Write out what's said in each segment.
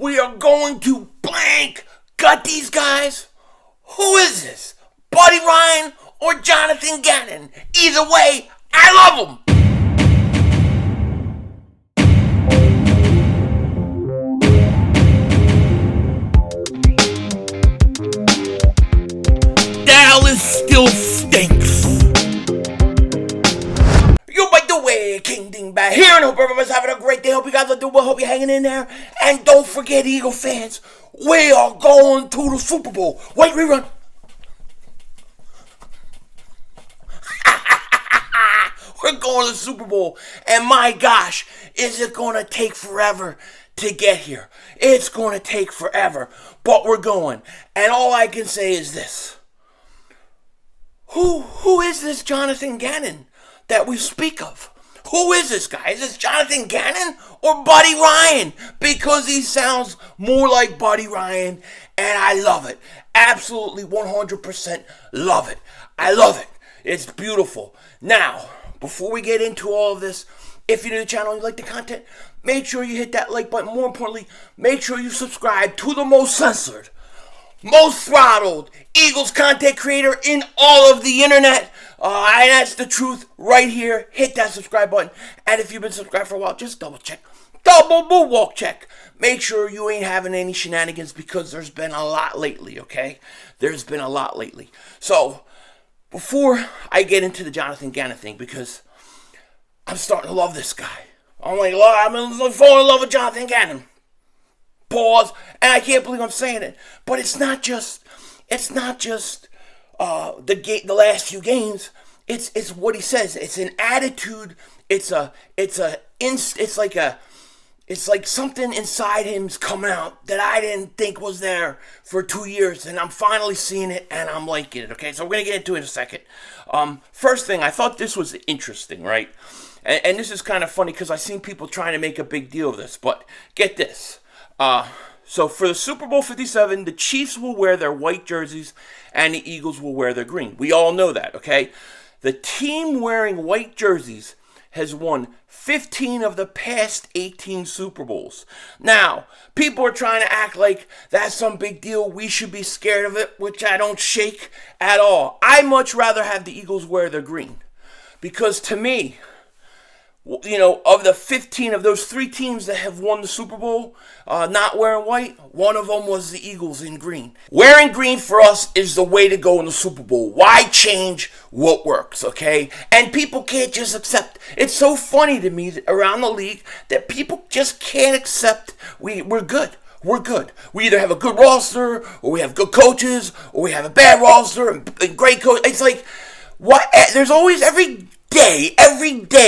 We are going to blank. Got these guys? Who is this? Buddy Ryan or Jonathan Gannon? Either way, I love them. Dallas still stinks. Yo, by the way, King Dingbat here, and hope everybody's having a great day. Hope you guys are doing well. Hope you're hanging in there. And don't forget, Eagle fans, we are going to the Super Bowl. Wait, rerun. We're going to the Super Bowl. And my gosh, is it going to take forever to get here? It's going to take forever. But we're going. And all I can say is this. Who is this Jonathan Gannon that we speak of? Who is this guy? Is this Jonathan Gannon or Buddy Ryan? Because he sounds more like Buddy Ryan, and I love it. Absolutely 100% love it. I love it. It's beautiful. Now, before we get into all of this, if you're new to the channel and you like the content, make sure you hit that like button. More importantly, make sure you subscribe to the most censored, most throttled Eagles content creator in all of the internet. And that's the truth right here. Hit that subscribe button. And if you've been subscribed for a while, just double check. Double moonwalk check. Make sure you ain't having any shenanigans because there's been a lot lately, okay? There's been a lot lately. So, before I get into the Jonathan Gannon thing, because I'm starting to love this guy. I'm falling in love with Jonathan Gannon. Pause. And I can't believe I'm saying it. But it's not just the last few games. It's what he says. It's an attitude. It's like something inside him's coming out that I didn't think was there for 2 years, and I'm finally seeing it, and I'm liking it. Okay, so we're gonna get into it in a second. First thing, I thought this was interesting, right? And this is kind of funny because I've seen people trying to make a big deal of this, but get this. So for the Super Bowl 57, the Chiefs will wear their white jerseys and the Eagles will wear their green. We all know that, okay? The team wearing white jerseys has won 15 of the past 18 Super Bowls. Now, people are trying to act like that's some big deal. We should be scared of it, which I don't shake at all. I much rather have the Eagles wear their green. Because to me, you know, of the 15 of those 3 teams that have won the Super Bowl not wearing white, one of them was the Eagles in green. Wearing green for us is the way to go in the Super Bowl. Why change what works, okay? And people can't just accept. It's so funny to me that around the league that people just can't accept we're good. We're good. We either have a good roster, or we have good coaches, or we have a bad roster and great coach. It's like, what? There's always every day,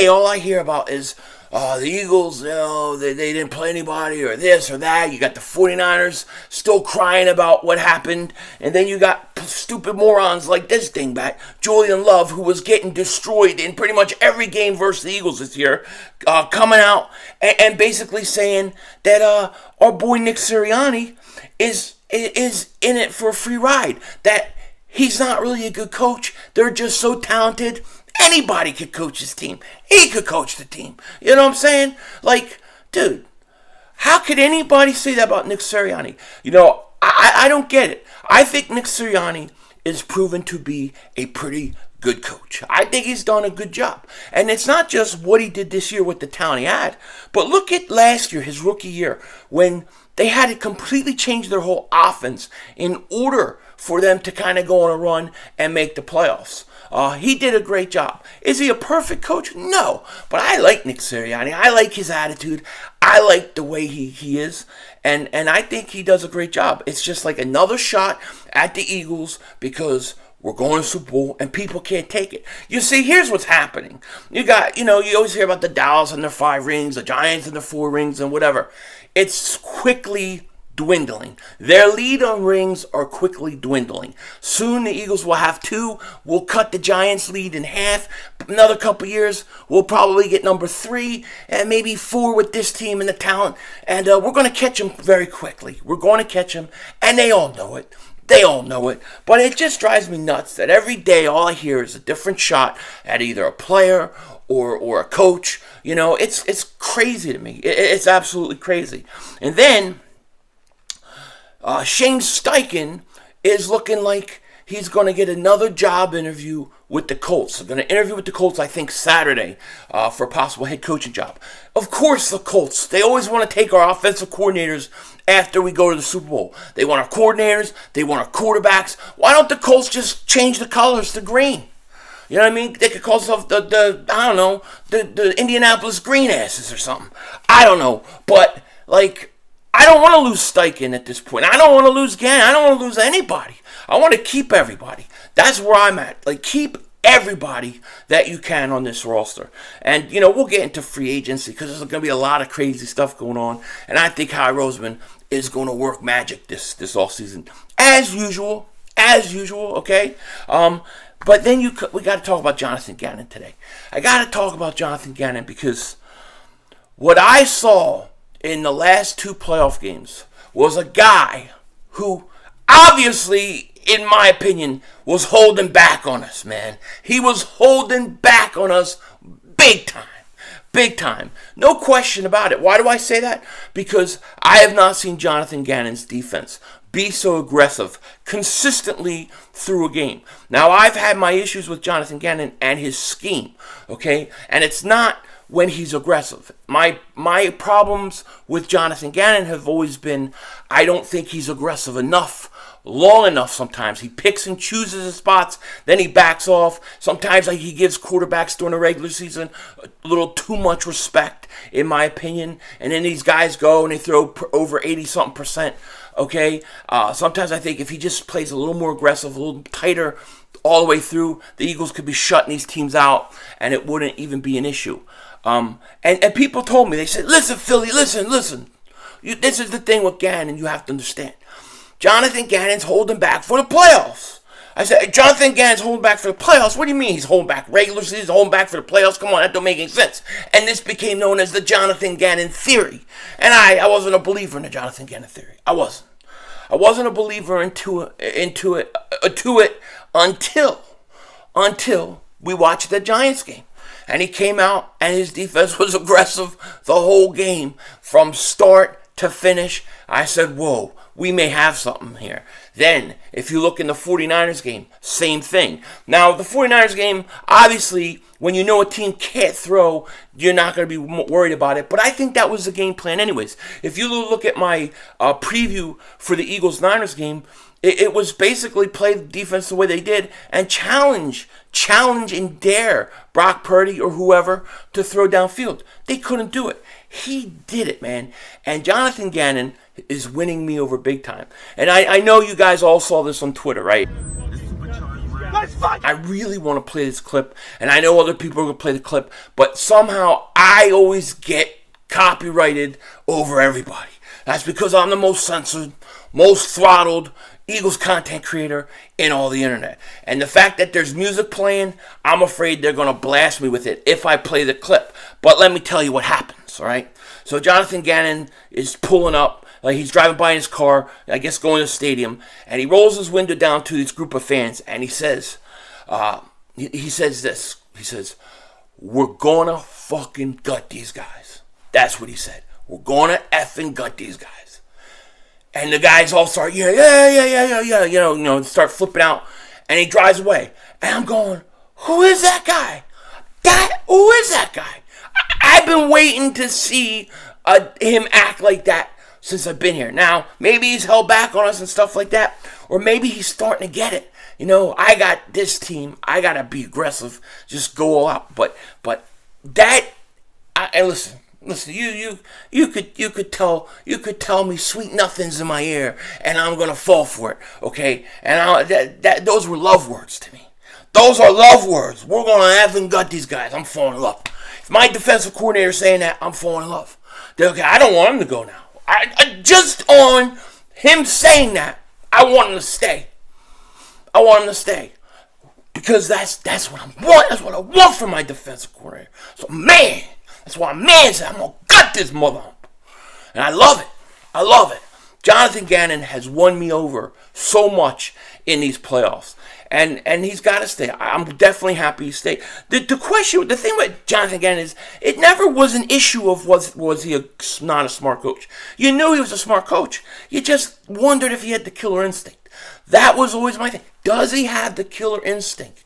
all I hear about is the Eagles, you know, they didn't play anybody or this or that. You got the 49ers still crying about what happened. And then you got stupid morons like this Dingbat, Julian Love, who was getting destroyed in pretty much every game versus the Eagles this year, coming out and basically saying that our boy Nick Sirianni is in it for a free ride. That he's not really a good coach. They're just so talented. Anybody could coach his team. He could coach the team. You know what I'm saying? Like, dude, how could anybody say that about Nick Sirianni? You know, I don't get it. I think Nick Sirianni is proven to be a pretty good coach. I think he's done a good job. And it's not just what he did this year with the talent he had, but look at last year, his rookie year, when they had to completely change their whole offense in order for them to kind of go on a run and make the playoffs. He did a great job. Is he a perfect coach? No. But I like Nick Sirianni. I like his attitude. I like the way he is. And I think he does a great job. It's just like another shot at the Eagles because we're going to Super Bowl and people can't take it. You see, here's what's happening. You got, you always hear about the Dallas and their 5 rings, the Giants and their 4 rings and whatever. It's quickly dwindling. Their lead on rings are quickly dwindling. Soon the Eagles will have 2. We'll cut the Giants' lead in half. Another couple years, we'll probably get number 3 and maybe 4 with this team and the talent. And we're going to catch them very quickly. We're going to catch them, and they all know it. They all know it. But it just drives me nuts that every day all I hear is a different shot at either a player or a coach. It's crazy to me. It's absolutely crazy. And then Shane Steichen is looking like he's going to get another job interview with the Colts. They're going to interview with the Colts, I think, Saturday for a possible head coaching job. Of course, the Colts, they always want to take our offensive coordinators after we go to the Super Bowl. They want our coordinators. They want our quarterbacks. Why don't the Colts just change the colors to green? You know what I mean? They could call themselves the Indianapolis Green Asses or something. I don't know. But, like, I don't want to lose Steichen at this point. I don't want to lose Gannon. I don't want to lose anybody. I want to keep everybody. That's where I'm at. Like, keep everybody that you can on this roster. And, we'll get into free agency because there's going to be a lot of crazy stuff going on. And I think Howie Roseman is going to work magic this offseason. As usual, okay? But then we got to talk about Jonathan Gannon today. I got to talk about Jonathan Gannon because what I saw in the last 2 playoff games was a guy who obviously, in my opinion, was holding back on us, man. He was holding back on us big time. Big time. No question about it. Why do I say that? Because I have not seen Jonathan Gannon's defense be so aggressive consistently through a game. Now, I've had my issues with Jonathan Gannon and his scheme, okay? And it's not when he's aggressive. My problems with Jonathan Gannon have always been I don't think he's aggressive enough, long enough sometimes. He picks and chooses his spots, then he backs off. Sometimes he gives quarterbacks during the regular season a little too much respect, in my opinion. And then these guys go and they throw over 80-something%, okay? Sometimes I think if he just plays a little more aggressive, a little tighter all the way through, the Eagles could be shutting these teams out and it wouldn't even be an issue. And people told me, they said, listen, Philly, listen. This is the thing with Gannon, you have to understand. Jonathan Gannon's holding back for the playoffs. I said, Jonathan Gannon's holding back for the playoffs? What do you mean he's holding back? Regular season, he's holding back for the playoffs? Come on, that don't make any sense. And this became known as the Jonathan Gannon theory. And I wasn't a believer in the Jonathan Gannon theory. I wasn't. I wasn't a believer into it until we watched the Giants game. And he came out and his defense was aggressive the whole game from start to finish. I said, whoa, we may have something here. Then, if you look in the 49ers game, same thing. Now, the 49ers game, obviously, when you know a team can't throw, you're not going to be worried about it. But I think that was the game plan anyways. If you look at my preview for the Eagles-Niners game, it was basically play the defense the way they did and challenge and dare Brock Purdy or whoever to throw downfield. They couldn't do it. He did it, man. And Jonathan Gannon is winning me over big time. And I know you guys all saw this on Twitter, right? I really want to play this clip, and I know other people are going to play the clip, but somehow I always get copyrighted over everybody. That's because I'm the most censored, most throttled Eagles content creator in all the internet. And the fact that there's music playing, I'm afraid they're going to blast me with it if I play the clip. But let me tell you what happens, all right? So Jonathan Gannon is pulling up, like he's driving by in his car, I guess going to the stadium, and he rolls his window down to this group of fans, and he says, he says this. He says, we're going to fucking gut these guys. That's what he said. We're going to effing gut these guys. And the guys all start, yeah, start flipping out. And he drives away. And I'm going, who is that guy? Who is that guy? I've been waiting to see him act like that since I've been here. Now, maybe he's held back on us and stuff like that. Or maybe he's starting to get it. I got this team. I got to be aggressive. Just go all out. But that, listen. Listen, you could tell me sweet nothings in my ear, and I'm gonna fall for it, okay? And those were love words to me. Those are love words. We're gonna effing gut these guys. I'm falling in love. If my defensive coordinator is saying that, I'm falling in love. Okay, I don't want him to go now. I just on him saying that, I want him to stay. I want him to stay because that's what I want. That's what I want from my defensive coordinator. So man. That's why man said, I'm going to gut this mother up. And I love it. Jonathan Gannon has won me over so much in these playoffs. And he's got to stay. I'm definitely happy he stayed. The thing with Jonathan Gannon is, it never was an issue of was he not a smart coach. You knew he was a smart coach. You just wondered if he had the killer instinct. That was always my thing. Does he have the killer instinct?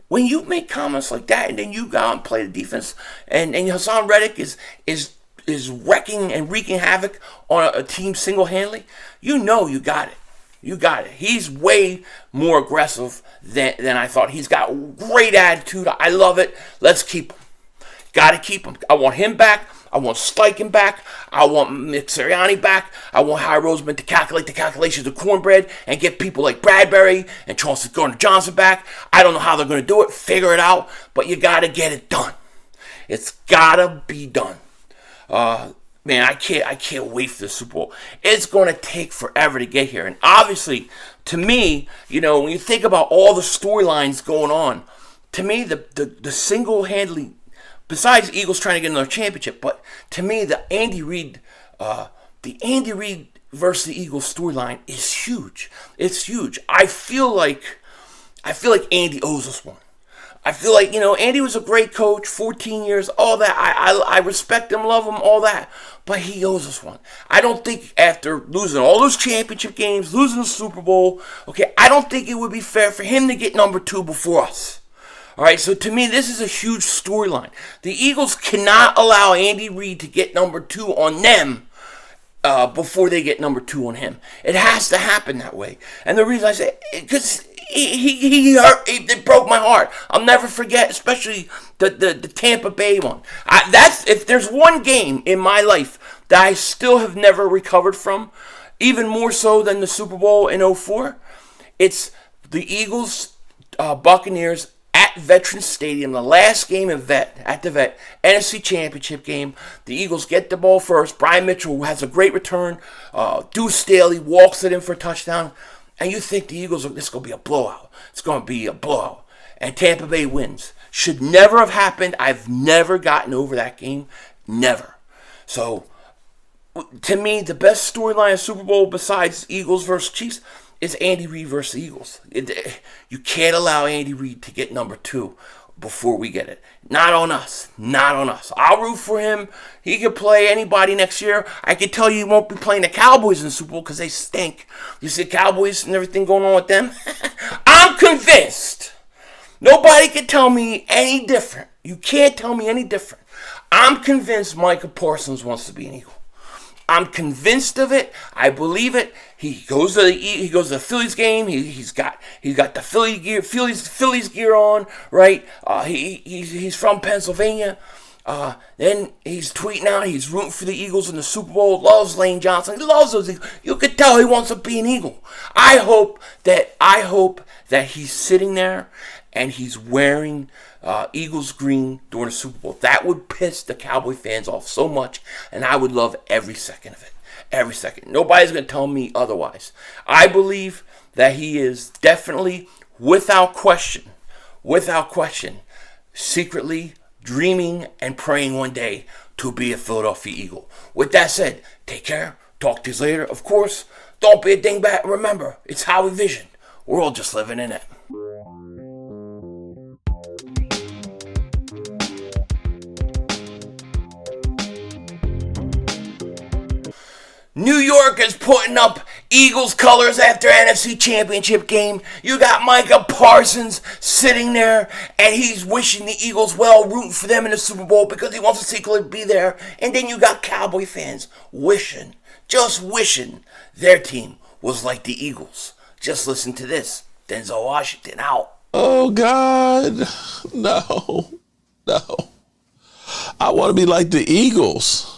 When you make comments like that, and then you go out and play the defense, and Haason Reddick is wrecking and wreaking havoc on a team single-handedly, you know you got it. You got it. He's way more aggressive than I thought. He's got great attitude. I love it. Let's keep him. Got to keep him. I want him back. I want Steichen back. I want Mick Sirianni back. I want Harry Roseman to calculate the calculations of cornbread and get people like Bradbury and Charles Gardner-Johnson back. I don't know how they're going to do it. Figure it out. But you got to get it done. It's got to be done. Man, I can't wait for the Super Bowl. It's going to take forever to get here. And obviously, to me, when you think about all the storylines going on, to me, the single-handedly, besides Eagles trying to get another championship, but to me, the Andy Reid versus the Eagles storyline is huge. It's huge. I feel like Andy owes us one. I feel like, Andy was a great coach, 14 years, all that. I respect him, love him, all that. But he owes us one. I don't think after losing all those championship games, losing the Super Bowl, I don't think it would be fair for him to get number 2 before us. All right, so to me, this is a huge storyline. The Eagles cannot allow Andy Reid to get number 2 on them before they get number 2 on him. It has to happen that way. And the reason I say, because he hurt, it broke my heart. I'll never forget, especially the Tampa Bay one. If there's one game in my life that I still have never recovered from, even more so than the Super Bowl in 2004, it's the Eagles Buccaneers at Veterans Stadium, the last game at the Vet, NFC Championship game. The Eagles get the ball first. Brian Mitchell has a great return. Deuce Staley walks it in for a touchdown. And you think the Eagles, this is going to be a blowout. It's going to be a blowout. And Tampa Bay wins. Should never have happened. I've never gotten over that game. Never. So, to me, the best storyline of Super Bowl besides Eagles versus Chiefs is Andy Reid versus the Eagles. You can't allow Andy Reid to get number 2 before we get it. Not on us. Not on us. I'll root for him. He can play anybody next year. I can tell you he won't be playing the Cowboys in the Super Bowl because they stink. You see the Cowboys and everything going on with them? I'm convinced. Nobody can tell me any different. You can't tell me any different. I'm convinced Micah Parsons wants to be an Eagle. I'm convinced of it. I believe it. He goes to the Phillies game. He's got the Phillies gear on, right? He's from Pennsylvania. Then he's tweeting out. He's rooting for the Eagles in the Super Bowl. Loves Lane Johnson. He loves those Eagles. You could tell he wants to be an Eagle. I hope that he's sitting there and he's wearing Eagles green during the Super Bowl. That would piss the Cowboy fans off so much, and I would love every second of it. Every second. Nobody's going to tell me otherwise. I believe that he is definitely, without question, secretly dreaming and praying one day to be a Philadelphia Eagle. With that said, take care. Talk to you later. Of course, don't be a dingbat. Remember, it's how we vision. We're all just living in it. New York is putting up Eagles colors after NFC Championship game. You got Micah Parsons sitting there, and he's wishing the Eagles well, rooting for them in the Super Bowl because he wants to secretly be there. And then you got Cowboy fans just wishing their team was like the Eagles. Just listen to this. Denzel Washington out. Oh, God. No. I want to be like the Eagles.